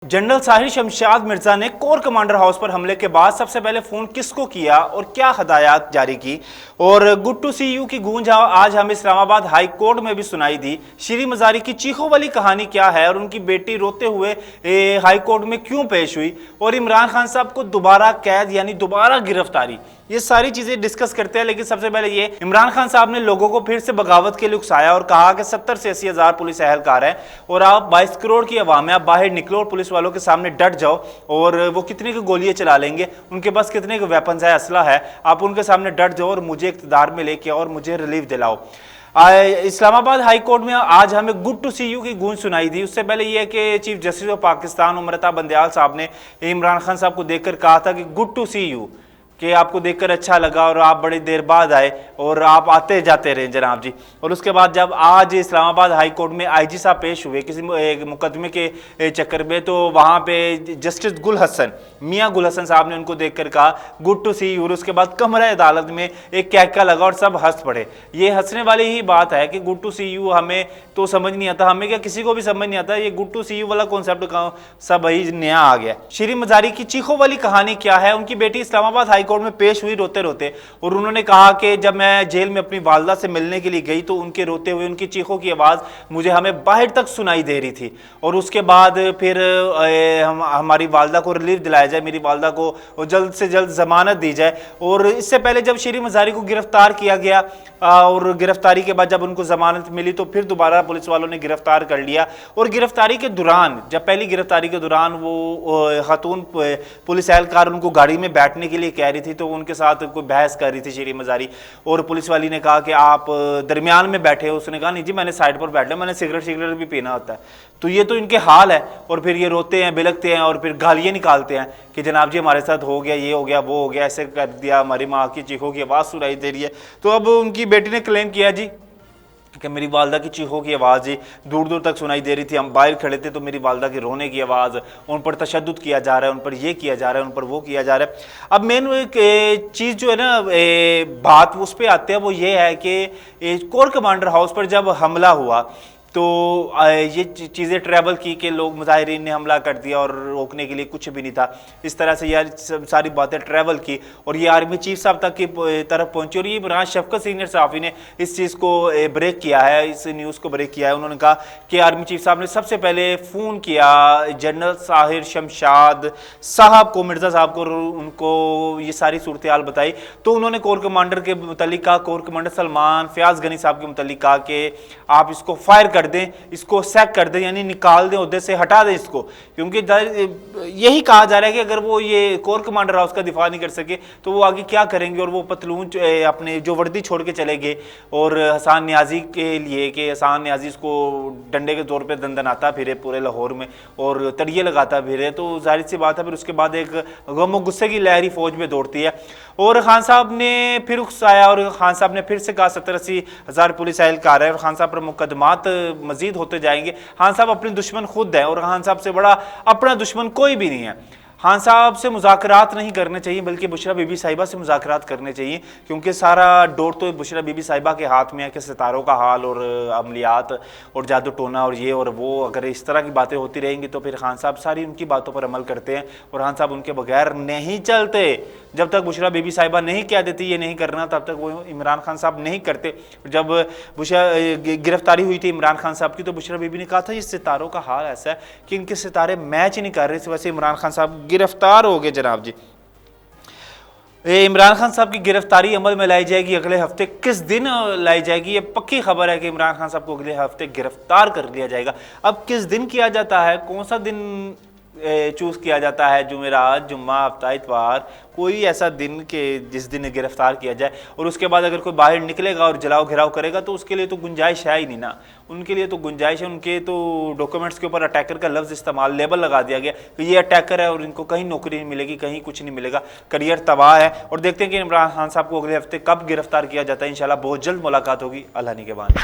General Sahir Shamshad Mirza ने core commander house पर हमले के बाद सबसे पहले फोन किसको किया और क्या हदायत जारी की और गुड टू सी यू की गूंज आज हमें इस्लामाबाद हाई कोर्ट में भी सुनाई दी। श्री मजारी की चीखों वाली कहानी क्या है और उनकी बेटी रोते हुए हाई कोर्ट में क्यों पेश हुई और इमरान खान साहब को दोबारा कैद यानी दोबारा गिरफ्तारी, ये सारी चीजें डिस्कस करते हैं। लेकिन सबसे पहले ये इमरान खान साहब ने लोगों को फिर से बगावत के लिए उकसाया और कहा कि 70 से 80 हज़ार पुलिस एहलकार हैं और आप 22 करोड़ की आवाम है, आप बाहर निकलो और पुलिस वालों के सामने डट जाओ और वो कितने की गोलियां चला लेंगे, उनके पास कितने के वेपन्स है, असला है, आप उनके सामने डट जाओ और मुझे इक़्तिदार में लेके आओ और मुझे रिलीफ दिलाओ। इस्लामाबाद हाई कोर्ट में आज हमें गुड टू सी यू की गूंज सुनाई दी। उससे पहले यह कि chief justice of Pakistan उमरता Bandial साहब ने इमरान खान साहब को देखकर कहा था कि गुड टू सी यू, कि आपको देखकर अच्छा लगा और आप बड़ी देर बाद आए और आप आते जाते रहे जनाब जी। और उसके बाद जब आज इस्लामाबाद हाई कोर्ट में आईजी साहब पेश हुए किसी मुकदमे के चक्कर में, तो वहाँ पे जस्टिस गुल हसन मियाँ गुल हसन साहब ने उनको देखकर कहा गुड टू सी यू। और उसके बाद कमरा अदालत में एक कैका लगा और सब हंस पड़े। ये हंसने वाली ही बात है कि गुड टू सी यू हमें तो समझ नहीं आता, हमें क्या किसी को भी समझ नहीं आता, ये गुड टू सी यू वाला कॉन्सेप्ट सब ही नया आ गया। श्री मजारी की चीखों वाली कहानी क्या है? उनकी बेटी इस्लामाबाद हाई कोर्ट में पेश हुई रोते रोते और उन्होंने कहा कि जब मैं जेल में अपनी वालदा से मिलने के लिए गई तो उनके रोते हुए उनकी चीखों की आवाज़ मुझे हमें बाहर तक सुनाई दे रही थी। और उसके बाद फिर हमारी वालदा को रिलीफ दिलाया जाए, मेरी वालदा को जल्द से जल्द जमानत दी जाए। और इससे पहले जब श्री मजारी को गिरफ्तार किया गया और गिरफ्तारी के बाद जब उनको जमानत मिली तो फिर दोबारा पुलिस वालों ने गिरफ्तार कर लिया। और गिरफ्तारी के दौरान, जब पहली गिरफ्तारी के दौरान वो खातून पुलिस एहलकार उनको गाड़ी में बैठने के लिए कह रही थी तो उनके साथ कोई बहस कर रही थी श्री मजारी, और पुलिस वाली ने कहा कि आप दरमियान में बैठे हो। उसने कहा नहीं जी, मैंने साइड पर बैठना, मैंने सिगरेट भी पीना होता है। तो ये तो इनके हाल है। और फिर ये रोते हैं, बिलखते हैं और फिर गालियाँ निकालते हैं कि जनाब जी हमारे साथ हो गया, ये हो गया, वो हो गया, ऐसे कर दिया, हमारी माँ की चीखों की आवाज़ सुनाई दे रही है। तो अब उनकी बेटी ने क्लेम किया जी कि मेरी वालदा की चीखों की आवाज़ जी दूर दूर तक सुनाई दे रही थी, हम बाहर खड़े थे तो मेरी वालदा की रोने की आवाज़, उन पर तशद्दुद किया जा रहा है, उन पर ये किया जा रहा है, उन पर वो किया जा रहा है। अब मेन एक चीज़ जो है ना बात उस पर आते हैं वो ये है कि कोर कमांडर हाउस पर जब हमला हुआ तो ये चीज़ें ट्रैवल की कि लोग मुजाहिरीन ने हमला कर दिया और रोकने के लिए कुछ भी नहीं था, इस तरह से यार सारी बातें ट्रैवल की और ये आर्मी चीफ साहब तक की तरफ पहुंची। और ये इमरान शफकत सीनियर सहाफ़ी ने इस चीज़ को ब्रेक किया है, इस न्यूज़ को ब्रेक किया है। उन्होंने कहा कि आर्मी चीफ साहब ने सबसे पहले फ़ोन किया जनरल साहिर शमशाद साहब को, मिर्ज़ा साहब को, उनको ये सारी सूरत हाल बताई। तो उन्होंने कोर कमांडर के मुतल्लिक कहा, कोर कमांडर सलमान फ़याज़ गनी साहब के मुतल्लिक कहा कि आप इसको फायर कर दें, इसको सैक कर दें, यानी निकाल दें, उहदे से हटा दें इसको। क्योंकि यही कहा जा रहा है कि अगर वो ये कोर कमांडर हाउस का दिफा नहीं कर सके तो वो आगे क्या करेंगे। और वो पतलून अपने जो वर्दी छोड़ के चले गए और हसन न्याजी के लिए कि हसन न्याजी इसको डंडे के तौर पर दंदनाता फिरे पूरे लाहौर में और तड़िए लगाता फिरे, तो जाहिर सी बात है फिर उसके बाद एक गम और गुस्से की लहरी फौज में दौड़ती है। और खान साहब ने फिर उकसाया और खान साहब ने फिर से कहा 70-80 हज़ार पुलिस एहलकार है और खान साहब पर मुकदमात मजीद होते जाएंगे। खान साहब अपने दुश्मन खुद है और खान साहब से बड़ा अपना दुश्मन कोई भी नहीं है। खान साहब से मुज़ाकरात नहीं करने चाहिए बल्कि बुशरा बीबी साहिबा से मुज़ाकरात करने चाहिए, क्योंकि सारा डोर तो बुशरा बीबी साहिबा के हाथ में है कि सितारों का हाल और अमलियात और जादू टोना और ये और वो। अगर इस तरह की बातें होती रहेंगी तो फिर खान साहब सारी उनकी बातों पर अमल करते हैं और खान साहब उनके बगैर नहीं चलते। जब तक बुशरा बीबी साहिबा नहीं कह देती ये नहीं करना तब तक वो इमरान खान साहब नहीं करते। जब बुशरा गिरफ्तारी हुई थी इमरान खान साहब की तो बुशरा बीबी ने कहा था ये सितारों का हाल ऐसा है कि इनके सितारे मैच ही नहीं कर रहे, इस वजह से इमरान खान साहब गिरफ्तार हो गए जनाब जी। इमरान खान साहब की गिरफ्तारी अमल में लाई जाएगी अगले हफ्ते। किस दिन लाई जाएगी ये पक्की खबर है कि इमरान खान साहब को अगले हफ्ते गिरफ्तार कर लिया जाएगा। अब किस दिन किया जाता है, कौन सा दिन चूज़ किया जाता है, जुमेरात, जुम्मा, हफ्ता, इतवार, कोई ऐसा दिन के जिस दिन गिरफ्तार किया जाए। और उसके बाद अगर कोई बाहर निकलेगा और जलाओ घिराव करेगा तो उसके लिए तो गुंजाइश है ही नहीं ना, उनके लिए तो गुंजाइश है। उनके तो डॉक्यूमेंट्स के ऊपर अटैकर का लफ्ज़ इस्तेमाल, लेबल लगा दिया गया कि ये अटैकर है और इनको कहीं नौकरी नहीं मिलेगी, कहीं कुछ नहीं मिलेगा, करियर तबाह है। और देखते हैं कि इमरान खान साहब को अगले हफ्ते कब गिरफ्तार किया जाता है। इंशाल्लाह बहुत जल्द मुलाकात होगी। अल्लाह ने के बाद।